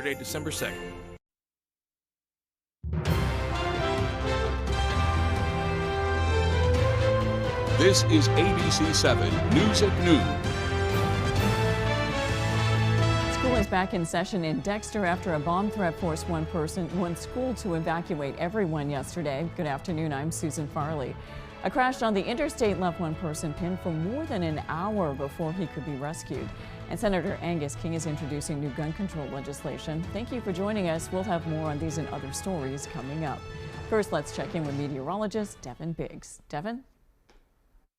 Saturday, December 2nd. This is ABC 7 News at Noon. School is back in session in Dexter after a bomb threat forced one school to evacuate everyone yesterday. Good afternoon, I'm Susan Farley. A crash on the interstate left one person pinned for more than an hour before he could be rescued. And Senator Angus King is introducing new gun control legislation. Thank you for joining us. We'll have more on these and other stories coming up. First, let's check in with meteorologist Devin Biggs. Devin?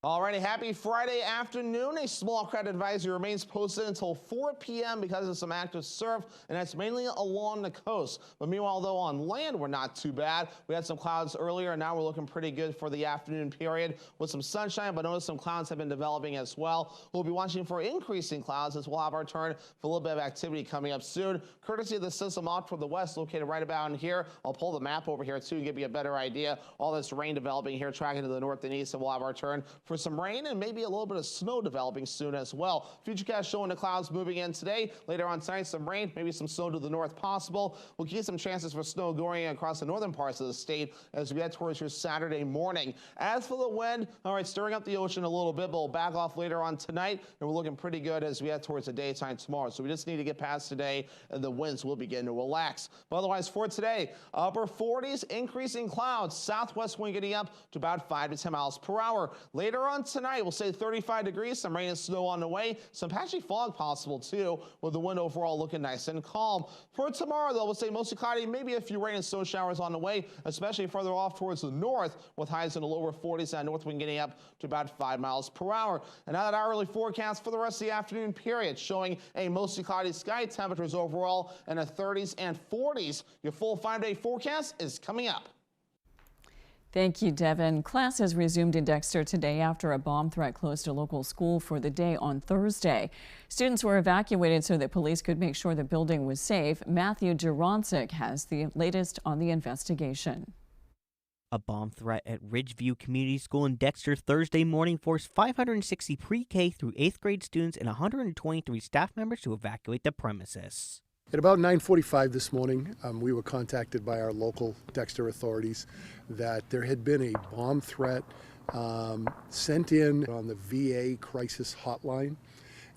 Alrighty, happy Friday afternoon. A small crowd advisory remains posted until 4 p.m. because of some active surf, and that's mainly along the coast. But meanwhile, though, on land, we're not too bad. We had some clouds earlier, and now we're looking pretty good for the afternoon period with some sunshine, but notice some clouds have been developing as well. We'll be watching for increasing clouds as we'll have our turn for a little bit of activity coming up soon, courtesy of the system off toward the west, located right about in here. I'll pull the map over here, too, and give you a better idea. All this rain developing here, tracking to the north and east, and we'll have our turn for some rain and maybe a little bit of snow developing soon as well. Futurecast showing the clouds moving in today. Later on tonight, some rain, maybe some snow to the north possible. We'll get some chances for snow going across the northern parts of the state as we head towards your Saturday morning. As for the wind, all right, stirring up the ocean a little bit, but we'll back off later on tonight, and we're looking pretty good as we head towards the daytime tomorrow. So we just need to get past today, and the winds will begin to relax. But otherwise, for today, upper 40s, increasing clouds, southwest wind getting up to about 5 to 10 miles per hour. Later on tonight, we'll say 35 degrees, some rain and snow on the way, some patchy fog possible too, with the wind overall looking nice and calm. For tomorrow, though, we'll say mostly cloudy, maybe a few rain and snow showers on the way, especially further off towards the north, with highs in the lower 40s and north wind getting up to about 5 miles per hour. And now that hourly forecast for the rest of the afternoon period, showing a mostly cloudy sky, temperatures overall in the 30s and 40s. Your full 5-day forecast is coming up. Thank you, Devin. Class has resumed in Dexter today after a bomb threat closed a local school for the day on Thursday. Students were evacuated so that police could make sure the building was safe. Matthew Juroncic has the latest on the investigation. A bomb threat at Ridgeview Community School in Dexter Thursday morning forced 560 pre-K through 8th grade students and 123 staff members to evacuate the premises. At about 9:45 this morning, we were contacted by our local Dexter authorities that there had been a bomb threat sent in on the VA crisis hotline,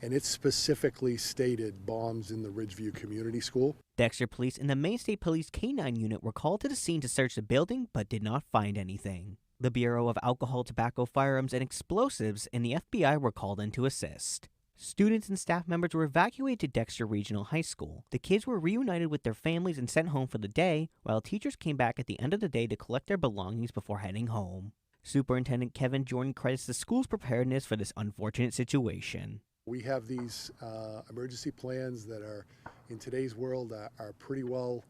and it specifically stated bombs in the Ridgeview Community School. Dexter Police and the Maine State Police K-9 unit were called to the scene to search the building, but did not find anything. The Bureau of Alcohol, Tobacco, Firearms, and Explosives and the FBI were called in to assist. Students and staff members were evacuated to Dexter Regional High School. The kids were reunited with their families and sent home for the day, while teachers came back at the end of the day to collect their belongings before heading home. Superintendent Kevin Jordan credits the school's preparedness for this unfortunate situation. We have these emergency plans that are, in today's world, are pretty well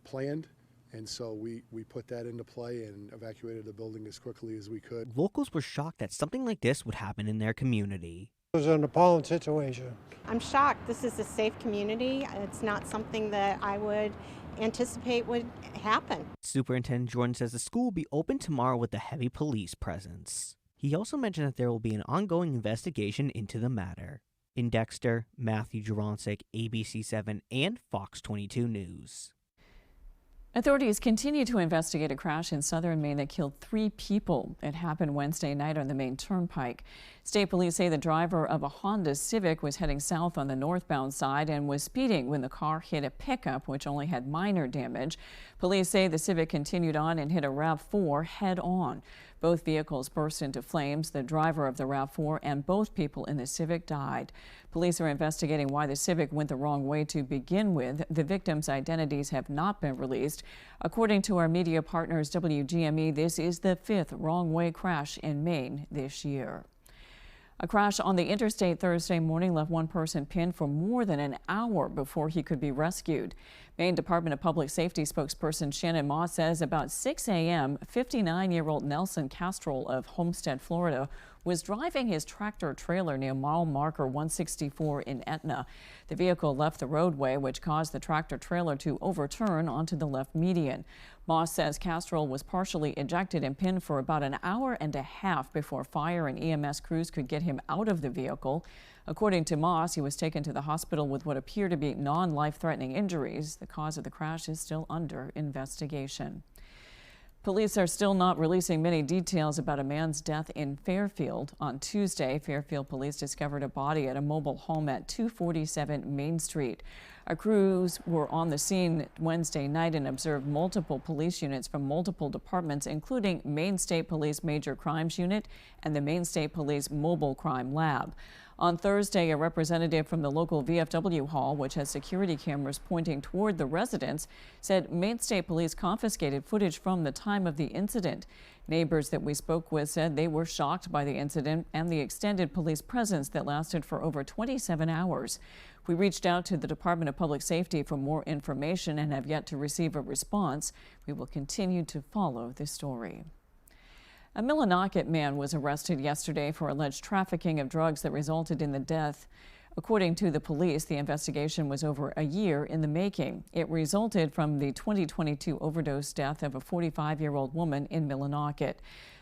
planned. And so we put that into play and evacuated the building as quickly as we could. Locals were shocked that something like this would happen in their community. It was an appalling situation. I'm shocked. This is a safe community. It's not something that I would anticipate would happen. Superintendent Jordan says the school will be open tomorrow with a heavy police presence. He also mentioned that there will be an ongoing investigation into the matter. In Dexter, Matthew Juroncic, ABC 7 and Fox 22 News. Authorities continue to investigate a crash in southern Maine that killed 3 people. It happened Wednesday night on the Maine Turnpike. State police say the driver of a Honda Civic was heading south on the northbound side and was speeding when the car hit a pickup, which only had minor damage. Police say the Civic continued on and hit a RAV4 head-on. Both vehicles burst into flames. The driver of the RAV4 and both people in the Civic died. Police are investigating why the Civic went the wrong way to begin with. The victims' identities have not been released. According to our media partners WGME, this is the 5th wrong-way crash in Maine this year. A crash on the interstate Thursday morning left one person pinned for more than an hour before he could be rescued. Maine Department of Public Safety spokesperson Shannon Moss says about 6 a.m., 59-year-old Nelson Castrol of Homestead, Florida, was driving his tractor trailer near mile marker 164 in Etna. The vehicle left the roadway, which caused the tractor trailer to overturn onto the left median. Moss says Castrol was partially ejected and pinned for about an hour and a half before fire and EMS crews could get him out of the vehicle. According to Moss, he was taken to the hospital with what appear to be non-life-threatening injuries. The cause of the crash is still under investigation. Police are still not releasing many details about a man's death in Fairfield. On Tuesday, Fairfield police discovered a body at a mobile home at 247 Main Street. Our crews were on the scene Wednesday night and observed multiple police units from multiple departments, including Maine State Police Major Crimes Unit and the Maine State Police Mobile Crime Lab. On Thursday, a representative from the local VFW hall, which has security cameras pointing toward the residence, said Maine State Police confiscated footage from the time of the incident. Neighbors that we spoke with said they were shocked by the incident and the extended police presence that lasted for over 27 hours. We reached out to the Department of Public Safety for more information and have yet to receive a response. We will continue to follow this story. A Millinocket man was arrested yesterday for alleged trafficking of drugs that resulted in the death. According to the police, the investigation was over a year in the making. It resulted from the 2022 overdose death of a 45-year-old woman in Millinocket.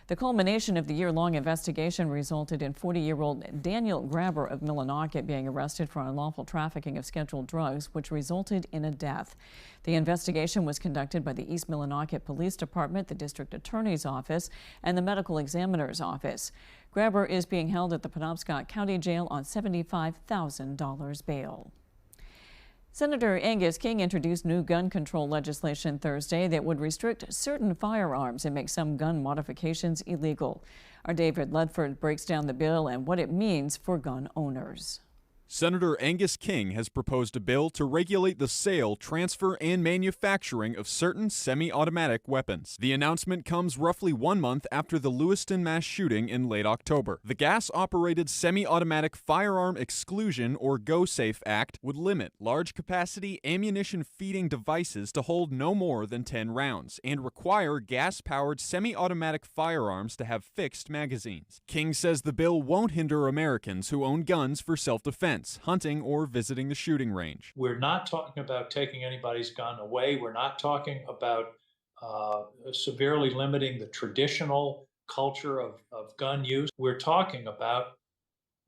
The culmination of the year-long investigation resulted in 40-year-old Daniel Grabber of Millinocket being arrested for unlawful trafficking of scheduled drugs, which resulted in a death. The investigation was conducted by the East Millinocket Police Department, the District Attorney's Office, and the Medical Examiner's Office. Grabber is being held at the Penobscot County Jail on $75,000 bail. Senator Angus King introduced new gun control legislation Thursday that would restrict certain firearms and make some gun modifications illegal. Our David Ledford breaks down the bill and what it means for gun owners. Senator Angus King has proposed a bill to regulate the sale, transfer, and manufacturing of certain semi-automatic weapons. The announcement comes roughly 1 month after the Lewiston mass shooting in late October. The gas-operated Semi-Automatic Firearm Exclusion, or GO-SAFE Act, would limit large-capacity ammunition-feeding devices to hold no more than 10 rounds and require gas-powered semi-automatic firearms to have fixed magazines. King says the bill won't hinder Americans who own guns for self-defense, hunting, or visiting the shooting range. We're not talking about taking anybody's gun away. We're not talking about severely limiting the traditional culture of gun use. We're talking about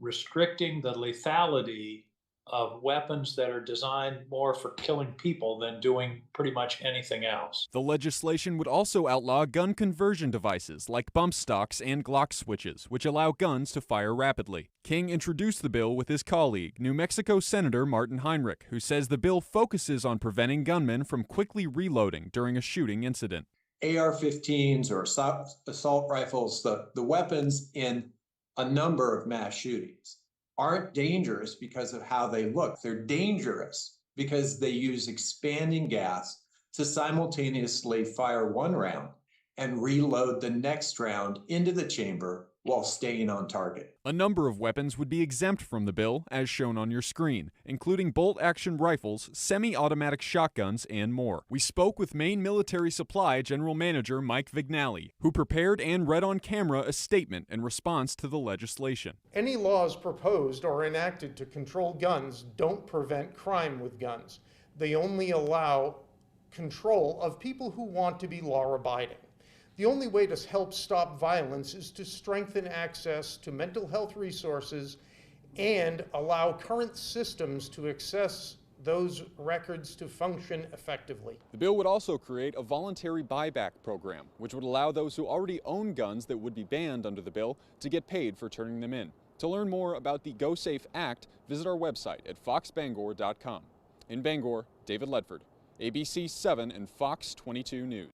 restricting the lethality of weapons that are designed more for killing people than doing pretty much anything else. The legislation would also outlaw gun conversion devices like bump stocks and Glock switches, which allow guns to fire rapidly. King introduced the bill with his colleague, New Mexico Senator Martin Heinrich, who says the bill focuses on preventing gunmen from quickly reloading during a shooting incident. AR-15s or assault rifles, the weapons in a number of mass shootings, aren't dangerous because of how they look. They're dangerous because they use expanding gas to simultaneously fire one round and reload the next round into the chamber while staying on target. A number of weapons would be exempt from the bill, as shown on your screen, including bolt-action rifles, semi-automatic shotguns, and more. We spoke with Maine Military Supply General Manager Mike Vignali, who prepared and read on camera a statement in response to the legislation. Any laws proposed or enacted to control guns don't prevent crime with guns. They only allow control of people who want to be law-abiding. The only way to help stop violence is to strengthen access to mental health resources and allow current systems to access those records to function effectively. The bill would also create a voluntary buyback program, which would allow those who already own guns that would be banned under the bill to get paid for turning them in. To learn more about the GO-SAFE Act, visit our website at foxbangor.com. In Bangor, David Ledford, ABC 7 and Fox 22 News.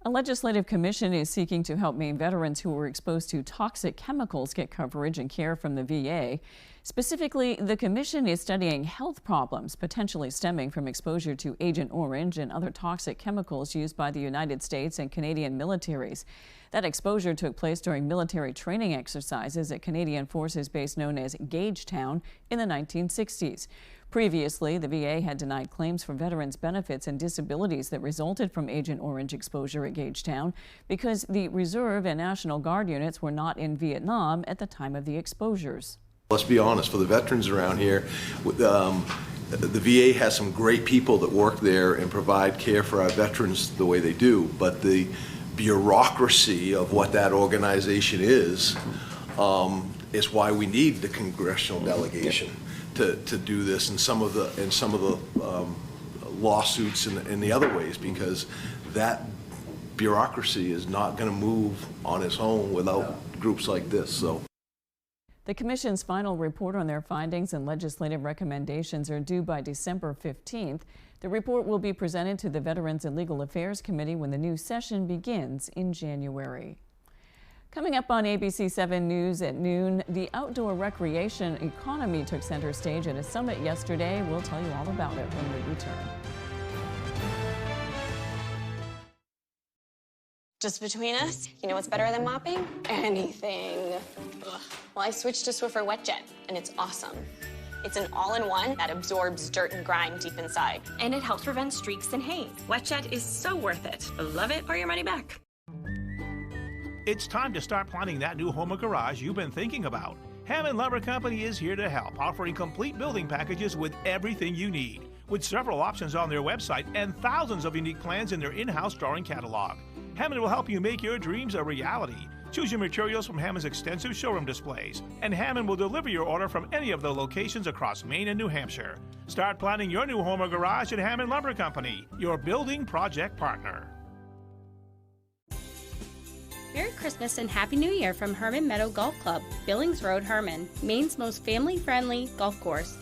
A legislative commission is seeking to help Maine veterans who were exposed to toxic chemicals get coverage and care from the VA. Specifically, the commission is studying health problems potentially stemming from exposure to Agent Orange and other toxic chemicals used by the United States and Canadian militaries. That exposure took place during military training exercises at Canadian Forces base known as Gagetown in the 1960s. Previously, the VA had denied claims for veterans' benefits and disabilities that resulted from Agent Orange exposure at Gagetown because the Reserve and National Guard units were not in Vietnam at the time of the exposures. Let's be honest, for the veterans around here, the VA has some great people that work there and provide care for our veterans the way they do, but the bureaucracy of what that organization is why we need the congressional delegation to do this and some of the lawsuits and the other ways, because that bureaucracy is not going to move on its own without groups like this. So. The Commission's final report on their findings and legislative recommendations are due by December 15th. The report will be presented to the Veterans and Legal Affairs Committee when the new session begins in January. Coming up on ABC 7 News at noon, the outdoor recreation economy took center stage at a summit yesterday. We'll tell you all about it when we return. Just between us, you know what's better than mopping? Anything. Ugh. Well, I switched to Swiffer WetJet, and it's awesome. It's an all-in-one that absorbs dirt and grime deep inside. And it helps prevent streaks and haze. WetJet is so worth it. Love it or your money back. It's time to start planning that new home or garage you've been thinking about. Hammond Lumber Company is here to help, offering complete building packages with everything you need. With several options on their website and thousands of unique plans in their in-house drawing catalog. Hammond will help you make your dreams a reality. Choose your materials from Hammond's extensive showroom displays, and Hammond will deliver your order from any of the locations across Maine and New Hampshire. Start planning your new home or garage at Hammond Lumber Company, your building project partner. Merry Christmas and Happy New Year from Herman Meadow Golf Club, Billings Road, Herman, Maine's most family-friendly golf course.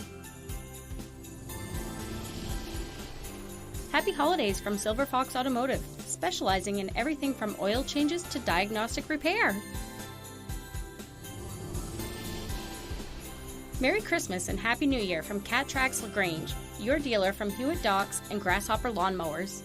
Happy holidays from Silver Fox Automotive, specializing in everything from oil changes to diagnostic repair. Merry Christmas and Happy New Year from Cat Tracks LaGrange, your dealer from Hewitt Docks and Grasshopper Lawnmowers.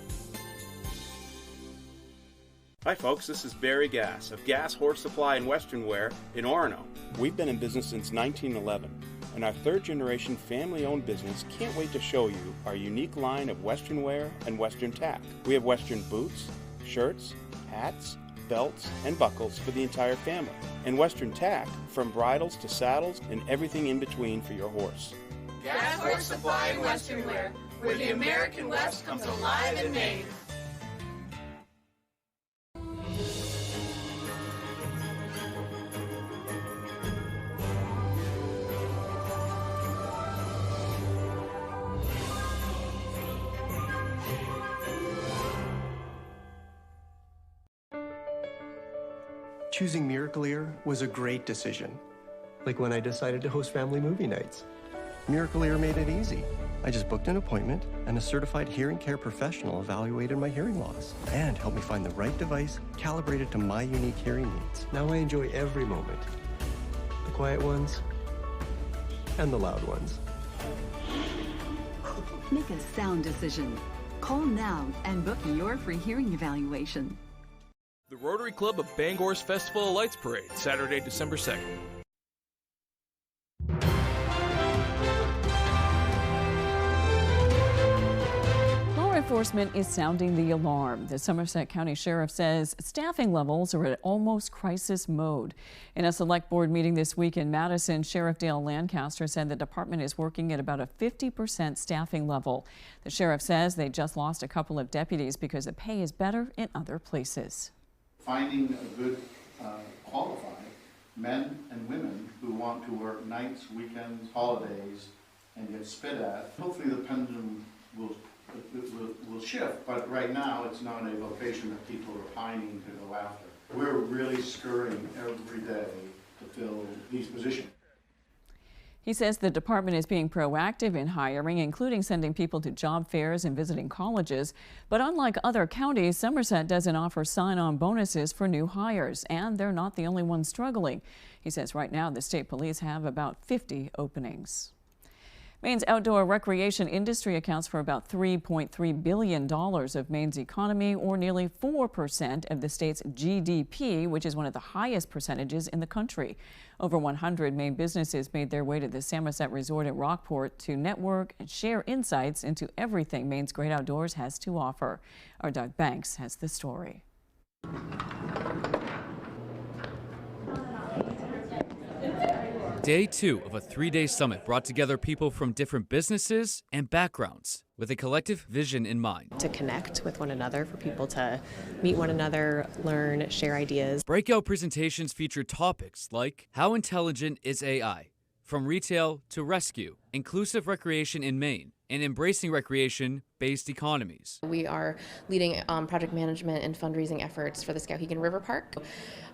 Hi folks, this is Barry Gass of Gass Horse Supply and Western Wear in Orono. We've been in business since 1911, and our third-generation family-owned business can't wait to show you our unique line of Western wear and Western tack. We have Western boots, shirts, hats, belts, and buckles for the entire family, and Western tack from bridles to saddles and everything in between for your horse. Gass Horse Supply and Western Wear, where the American West comes alive in Maine. Choosing Miracle Ear was a great decision. Like when I decided to host family movie nights. Miracle Ear made it easy. I just booked an appointment and a certified hearing care professional evaluated my hearing loss and helped me find the right device calibrated to my unique hearing needs. Now I enjoy every moment. The quiet ones and the loud ones. Make a sound decision. Call now and book your free hearing evaluation. The Rotary Club of Bangor's Festival of Lights Parade, Saturday, December 2nd. Law enforcement is sounding the alarm. The Somerset County Sheriff says staffing levels are at almost crisis mode. In a select board meeting this week in Madison, Sheriff Dale Lancaster said the department is working at about a 50% staffing level. The sheriff says they just lost a couple of deputies because the pay is better in other places. Finding a good qualified men and women who want to work nights, weekends, holidays, and get spit at. Hopefully the pendulum will shift, but right now it's not a vocation that people are pining to go after. We're really scurrying every day to fill these positions. He says the department is being proactive in hiring, including sending people to job fairs and visiting colleges. But unlike other counties, Somerset doesn't offer sign-on bonuses for new hires, and they're not the only ones struggling. He says right now the state police have about 50 openings. Maine's outdoor recreation industry accounts for about $3.3 billion of Maine's economy, or nearly 4% of the state's GDP, which is one of the highest percentages in the country. Over 100 Maine businesses made their way to the Somerset Resort at Rockport to network and share insights into everything Maine's great outdoors has to offer. Our Doug Banks has the story. Day 2 of a 3-day summit brought together people from different businesses and backgrounds with a collective vision in mind. To connect with one another, for people to meet one another, learn, share ideas. Breakout presentations featured topics like how intelligent is AI, from retail to rescue, inclusive recreation in Maine, and embracing recreation-based economies. We are leading project management and fundraising efforts for the Skowhegan River Park.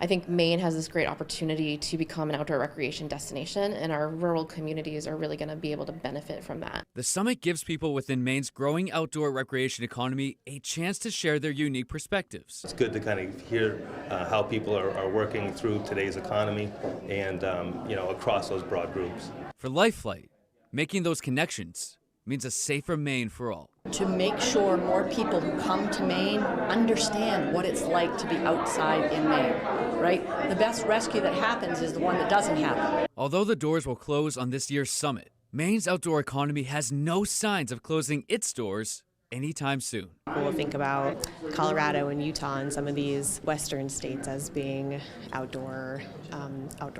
I think Maine has this great opportunity to become an outdoor recreation destination, and our rural communities are really going to be able to benefit from that. The summit gives people within Maine's growing outdoor recreation economy a chance to share their unique perspectives. It's good to kind of hear how people are working through today's economy and across those broad groups. For Lifelight, making those connections means a safer Maine for all. To make sure more people who come to Maine understand what it's like to be outside in Maine, right? The best rescue that happens is the one that doesn't happen. Although the doors will close on this year's summit, Maine's outdoor economy has no signs of closing its doors anytime soon. We'll think about Colorado and Utah and some of these western states as being outdoor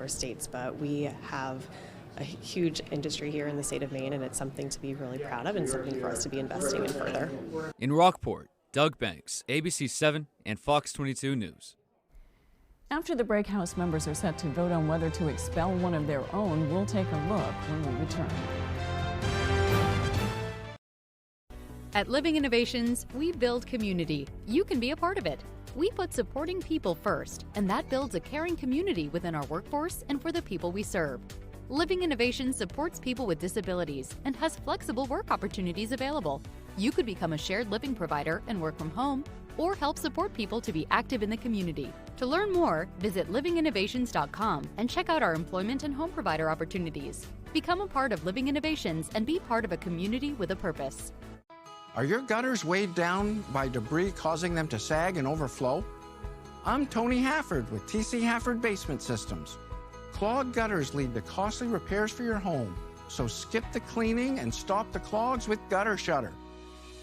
states, but we have a huge industry here in the state of Maine, and it's something to be really proud of and something for us to be investing in further. In Rockport, Doug Banks, ABC 7 and Fox 22 News. After the break, House members are set to vote on whether to expel one of their own. We'll take a look when we return. At Living Innovations, we build community. You can be a part of it. We put supporting people first, and that builds a caring community within our workforce and for the people we serve. Living Innovations supports people with disabilities and has flexible work opportunities available. You could become a shared living provider and work from home, or help support people to be active in the community. To learn more, visit livinginnovations.com and check out our employment and home provider opportunities. Become a part of Living Innovations and be part of a community with a purpose. Are your gutters weighed down by debris causing them to sag and overflow? I'm Tony Hafford with TC Hafford Basement Systems. Clogged gutters lead to costly repairs for your home, so skip the cleaning and stop the clogs with Gutter Shutter.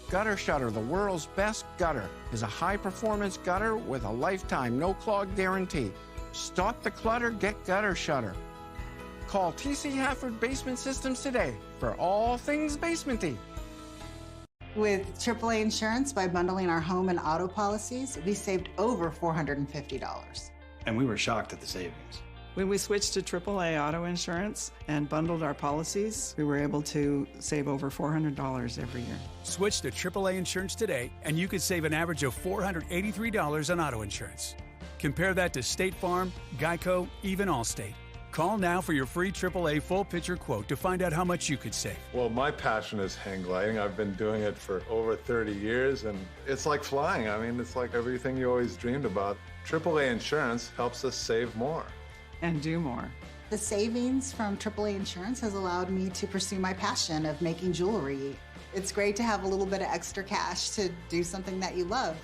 Gutter Shutter, the world's best gutter, is a high-performance gutter with a lifetime no-clog guarantee. Stop the clutter, get Gutter Shutter. Call TC Hafford Basement Systems today for all things basementy. With AAA Insurance, by bundling our home and auto policies, we saved over $450. And we were shocked at the savings. When we switched to AAA auto insurance and bundled our policies, we were able to save over $400 every year. Switch to AAA insurance today, and you could save an average of $483 on auto insurance. Compare that to State Farm, Geico, even Allstate. Call now for your free AAA full picture quote to find out how much you could save. Well, my passion is hang gliding. I've been doing it for over 30 years, and it's like flying. I mean, it's like everything you always dreamed about. AAA insurance helps us save more. And do more. The savings from AAA Insurance has allowed me to pursue my passion of making jewelry. It's great to have a little bit of extra cash to do something that you love.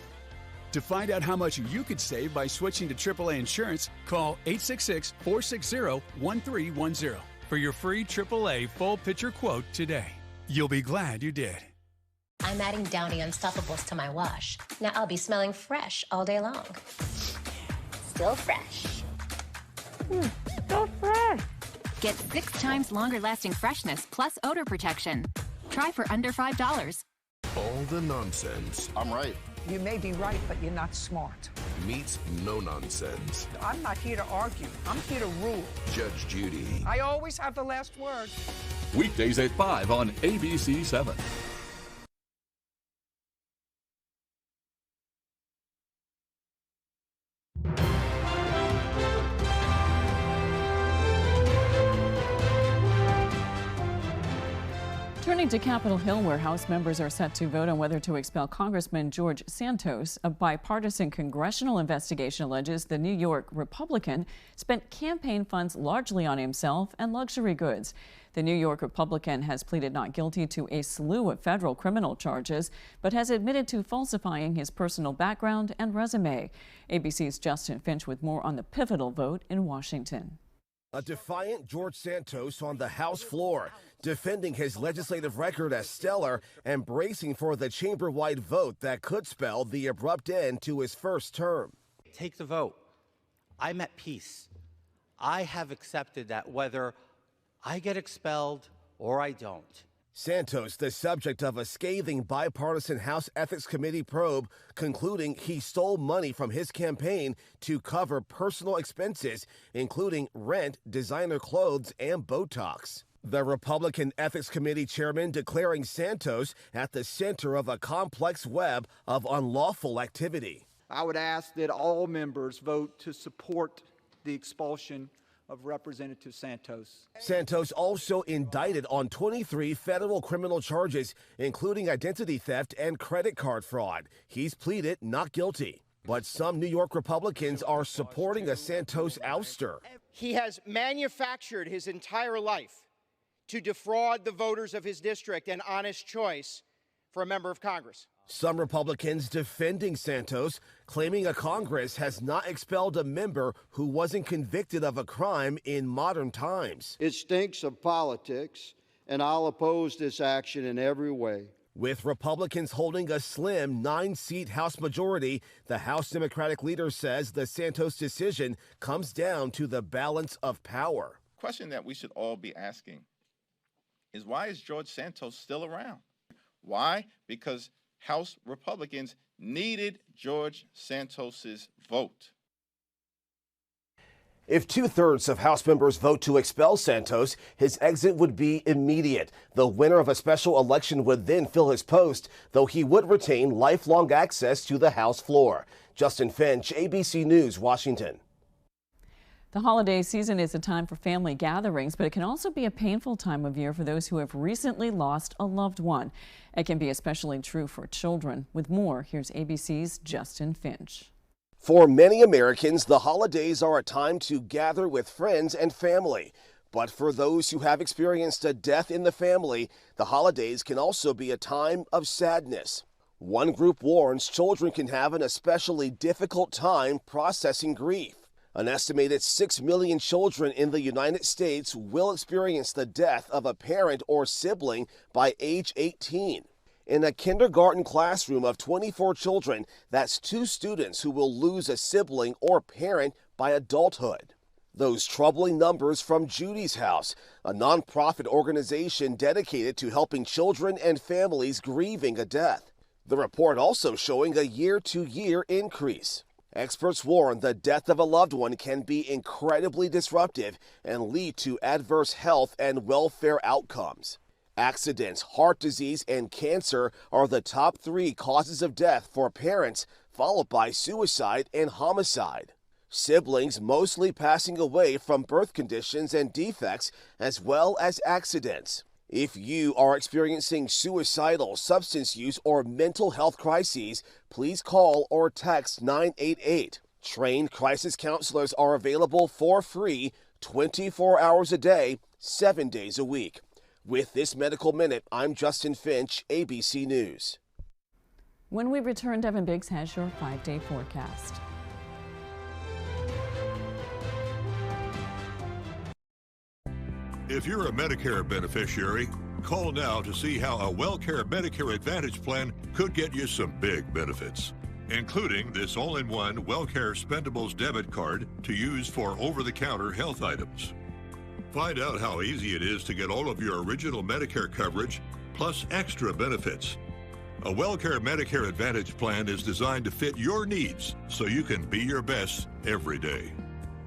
To find out how much you could save by switching to AAA insurance, call 866-460-1310 for your free AAA full picture quote today. You'll be glad you did. I'm adding Downy Unstoppables to my wash. Now I'll be smelling fresh all day long. Still fresh. So fresh. Get 6 times longer lasting freshness plus odor protection. Try for under $5. All the nonsense. I'm right. You may be right, but you're not smart. Meets no nonsense. I'm not here to argue. I'm here to rule. Judge Judy. I always have the last word. Weekdays at 5 on ABC 7. Turning to Capitol Hill, where House members are set to vote on whether to expel Congressman George Santos. A bipartisan congressional investigation alleges the New York Republican spent campaign funds largely on himself and luxury goods. The New York Republican has pleaded not guilty to a slew of federal criminal charges, but has admitted to falsifying his personal background and resume. ABC's Justin Finch with more on the pivotal vote in Washington. A defiant George Santos on the House floor, defending his legislative record as stellar and bracing for the chamber-wide vote that could spell the abrupt end to his first term. Take the vote. I'm at peace. I have accepted that whether I get expelled or I don't. Santos, the subject of a scathing bipartisan House Ethics Committee probe, concluding he stole money from his campaign to cover personal expenses, including rent, designer clothes, and Botox. The Republican Ethics Committee chairman declaring Santos at the center of a complex web of unlawful activity. I would ask that all members vote to support the expulsion of Representative Santos. Santos also indicted on 23 federal criminal charges, including identity theft and credit card fraud. He's pleaded not guilty. But some New York Republicans are supporting a Santos ouster. He has manufactured his entire life to defraud the voters of his district, an honest choice for a member of Congress. Some Republicans defending Santos, claiming a Congress has not expelled a member who wasn't convicted of a crime in modern times. It stinks of politics, and I'll oppose this action in every way. With Republicans holding a slim 9-seat House majority, the House Democratic leader says the Santos decision comes down to the balance of power. The question that we should all be asking is, why is George Santos still around? Why? Because House Republicans needed George Santos's vote. If 2/3 of House members vote to expel Santos, his exit would be immediate. The winner of a special election would then fill his post, though he would retain lifelong access to the House floor. Justin Finch, ABC News, Washington. The holiday season is a time for family gatherings, but it can also be a painful time of year for those who have recently lost a loved one. It can be especially true for children. With more, here's ABC's Justin Finch. For many Americans, the holidays are a time to gather with friends and family. But for those who have experienced a death in the family, the holidays can also be a time of sadness. One group warns children can have an especially difficult time processing grief. An estimated 6 million children in the United States will experience the death of a parent or sibling by age 18. In a kindergarten classroom of 24 children, that's 2 students who will lose a sibling or parent by adulthood. Those troubling numbers from Judy's House, a nonprofit organization dedicated to helping children and families grieving a death. The report also showing a year-to-year increase. Experts warn the death of a loved one can be incredibly disruptive and lead to adverse health and welfare outcomes. Accidents, heart disease, and cancer are the top 3 causes of death for parents, followed by suicide and homicide. Siblings mostly passing away from birth conditions and defects, as well as accidents. If you are experiencing suicidal, substance use, or mental health crises, please call or text 988. Trained crisis counselors are available for free 24 hours a day, 7 days a week. With this Medical Minute, I'm Justin Finch, ABC News. When we return, Devin Biggs has your 5-day forecast. If you're a Medicare beneficiary, call now to see how a WellCare Medicare Advantage plan could get you some big benefits, including this all-in-one WellCare Spendables debit card to use for over-the-counter health items. Find out how easy it is to get all of your original Medicare coverage, plus extra benefits. A WellCare Medicare Advantage plan is designed to fit your needs so you can be your best every day.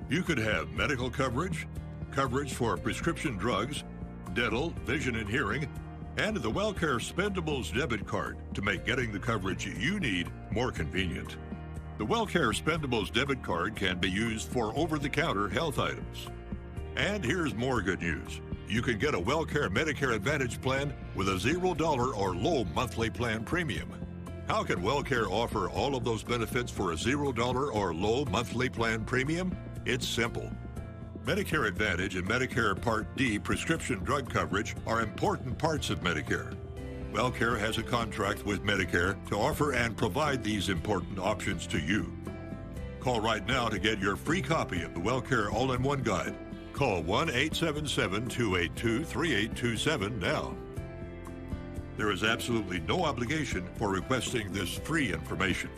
You could have medical coverage, coverage for prescription drugs, dental, vision and hearing, and the WellCare Spendables debit card to make getting the coverage you need more convenient. The WellCare Spendables debit card can be used for over-the-counter health items. And here's more good news. you can get a WellCare Medicare Advantage plan with a $0 or low monthly plan premium. How can WellCare offer all of those benefits for a $0 or low monthly plan premium? It's simple. Medicare Advantage and Medicare Part D prescription drug coverage are important parts of Medicare. WellCare has a contract with Medicare to offer and provide these important options to you. Call right now to get your free copy of the WellCare All-in-One Guide. Call 1-877-282-3827 now. There is absolutely no obligation for requesting this free information.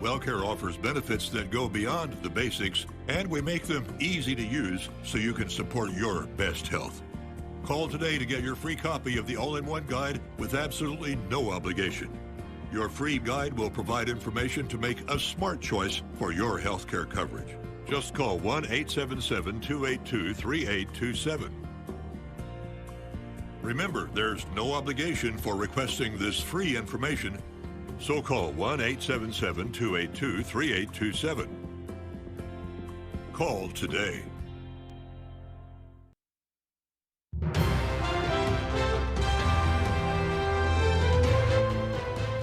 WellCare offers benefits that go beyond the basics, and we make them easy to use so you can support your best health. Call today to get your free copy of the All-in-One Guide with absolutely no obligation. Your free guide will provide information to make a smart choice for your healthcare coverage. Just call 1-877-282-3827. Remember, there's no obligation for requesting this free information, so call 1-877-282-3827. Call today.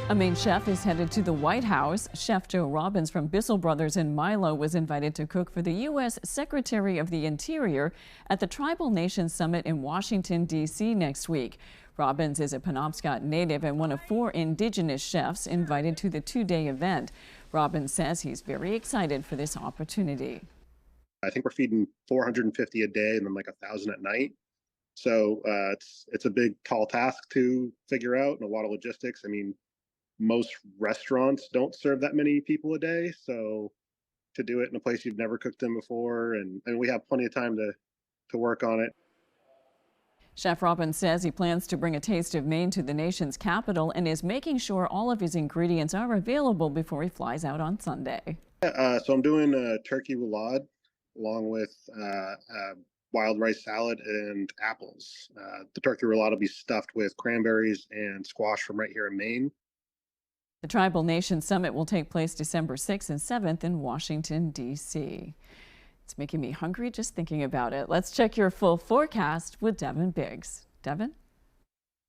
A Maine chef is headed to the White House. Chef Joe Robbins from Bissell Brothers in Milo was invited to cook for the U.S. Secretary of the Interior at the Tribal Nations Summit in Washington, D.C. next week. Robbins is a Penobscot native and one of 4 indigenous chefs invited to the 2-day event. Robbins says he's very excited for this opportunity. I think we're feeding 450 a day and then like 1,000 at night. So it's a big, tall task to figure out and a lot of logistics. I mean, most restaurants don't serve that many people a day, so to do it in a place you've never cooked in before, and we have plenty of time to work on it. Chef Robbins says he plans to bring a taste of Maine to the nation's capital and is making sure all of his ingredients are available before he flies out on Sunday. So I'm doing a turkey roulade along with wild rice salad and apples. The turkey roulade will be stuffed with cranberries and squash from right here in Maine. The Tribal Nations Summit will take place December 6th and 7th in Washington, D.C. It's making me hungry just thinking about it. Let's check your full forecast with Devin Biggs. Devin?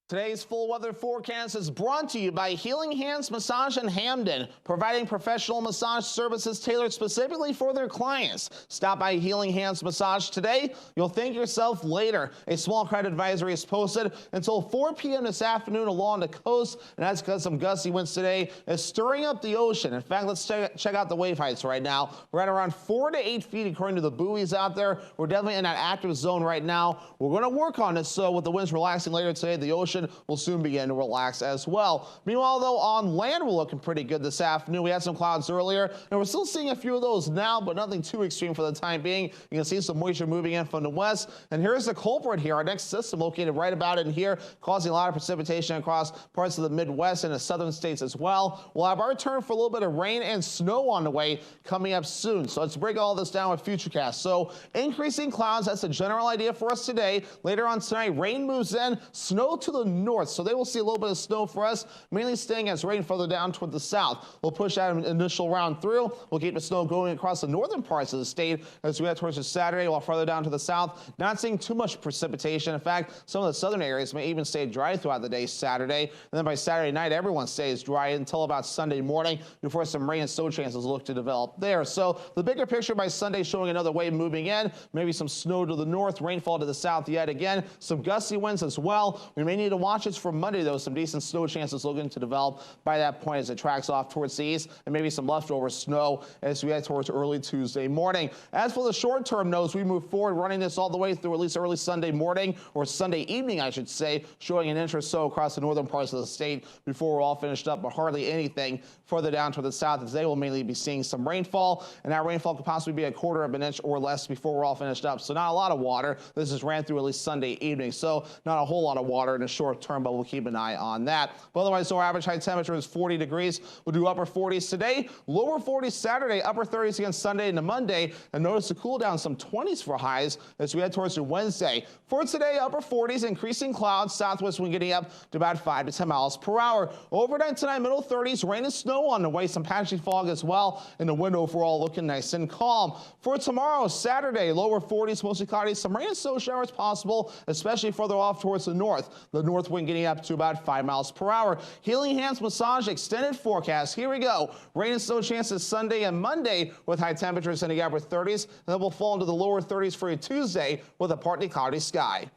Today's full weather forecast is brought to you by Healing Hands Massage in Hamden, providing professional massage services tailored specifically for their clients. Stop by Healing Hands Massage today. You'll thank yourself later. A small crowd advisory is posted until 4 p.m. this afternoon along the coast, and that's because some gusty winds today is stirring up the ocean. In fact, let's check out the wave heights right now. We're at around 4 to 8 feet according to the buoys out there. We're definitely in that active zone right now. We're going to work on this, so with the winds relaxing later today, the ocean will soon begin to relax as well. Meanwhile, though, on land we're looking pretty good this afternoon. We had some clouds earlier, and we're still seeing a few of those now, but nothing too extreme for the time being. You can see some moisture moving in from the west, and here's the culprit here. Our next system located right about in here, causing a lot of precipitation across parts of the Midwest and the southern states as well. We'll have our turn for a little bit of rain and snow on the way coming up soon. So let's break all this down with Futurecast. So increasing clouds, that's the general idea for us today. Later on tonight, rain moves in, snow to the north. So they will see a little bit of snow for us, mainly staying as rain further down toward the south. We'll push that initial round through. We'll keep the snow going across the northern parts of the state as we head towards the Saturday, while further down to the south, not seeing too much precipitation. In fact, some of the southern areas may even stay dry throughout the day Saturday. And then by Saturday night, everyone stays dry until about Sunday morning before some rain and snow chances look to develop there. So the bigger picture by Sunday showing another wave moving in, maybe some snow to the north, rainfall to the south yet again, some gusty winds as well. We may need to watch this for Monday, though. Some decent snow chances looking to develop by that point as it tracks off towards the east, and maybe some leftover snow as we head towards early Tuesday morning. As for the short term, though, as we move forward, running this all the way through at least early Sunday morning, or Sunday evening, I should say, showing an inch or so across the northern parts of the state before we're all finished up, but hardly anything further down to the south, as they will mainly be seeing some rainfall, and that rainfall could possibly be a quarter of an inch or less before we're all finished up. So not a lot of water. This is ran through at least Sunday evening, so not a whole lot of water in a short short term, but we'll keep an eye on that. But otherwise, our average high temperature is 40 degrees. We'll do upper 40s today, lower 40s Saturday, upper 30s again Sunday into Monday, and notice the cool down, some 20s for highs as we head towards Wednesday. For today, upper 40s, increasing clouds, southwest wind getting up to about 5 to 10 miles per hour. Overnight tonight, middle 30s, rain and snow on the way, some patchy fog as well, and the wind overall looking nice and calm. For tomorrow, Saturday, lower 40s, mostly cloudy, some rain and snow showers possible, especially further off towards the north. The north wind getting up to about 5 miles per hour. Healing Hands Massage extended forecast. Here we go. Rain and snow chances Sunday and Monday with high temperatures in the upper 30s, and then we'll fall into the lower 30s for a Tuesday with a partly cloudy sky.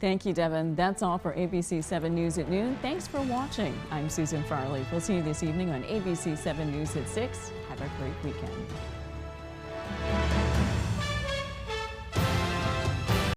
Thank you, Devin. That's all for ABC 7 News at noon. Thanks for watching. I'm Susan Farley. We'll see you this evening on ABC 7 News at 6. Have a great weekend.